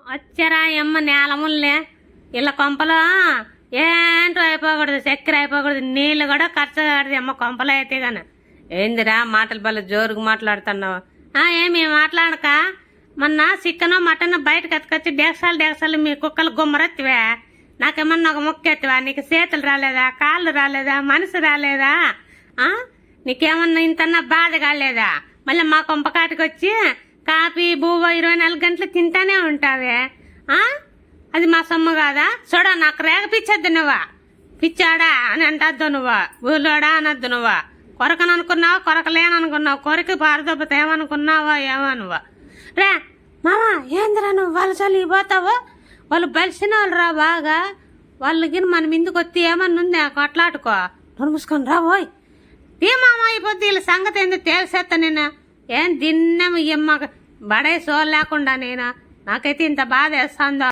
వచ్చారా ఎమ్మ నేలముల్లే ఇలా కొంపలో ఏంటో అయిపోకూడదు, చక్కెర అయిపోకూడదు, నీళ్ళు కూడా ఖర్చు కాడదు అమ్మ కొంపలో అయితే గాని. ఏందిరా మాటలు బల్ల జోరుగా మాట్లాడుతున్నావు? ఏమి మాట్లాడక మొన్న చికెన్ మటన్ బయటకు ఎత్తుకొచ్చి డేసాలు మీ కుక్కలు గుమ్మరెత్తివే, నాకేమన్నా ఒక ముక్క ఎత్తివా? నీకు చేతులు రాలేదా, కాళ్ళు రాలేదా, మనసు రాలేదా? నీకేమన్నా ఇంతన్నా బాధ కాలేదా? మళ్ళీ మా కొంపకాటికి వచ్చి కాఫీ బూవ 24 గంటలు తింటానే ఉంటావే. అది మా సొమ్ము కాదా? చూడ నాకు రేగ పిచ్చద్దు నువ్వా, పిచ్చాడా అని అంటద్దు నువ్వా, ఊళ్ళోడా అనద్దు నువ్వా. కొరకననుకున్నావా, కొరకలేననుకున్నావు, కొరికి పారదొబ్బత ఏమనుకున్నావా ఏమో నువ్వా. రే మామా ఏందిరా నువ్వు వాళ్ళ చల్లి పోతావు? వాళ్ళు బలిసిన వాళ్ళు రా బాగా, వాళ్ళకి మన మీదకి వచ్చి ఏమన్నా ఉందా కొట్లాడుకో. నన్ను మూసుకొని రా పోయి ఏ మామ అయిపోద్ది వీళ్ళ సంగతి ఏందో తేల్చేస్తా నేను. ఏం దిన్నం ఎమ్మ బడే సోలు లేకుండా నేను, నాకైతే ఇంత బాధ వేస్తుందో.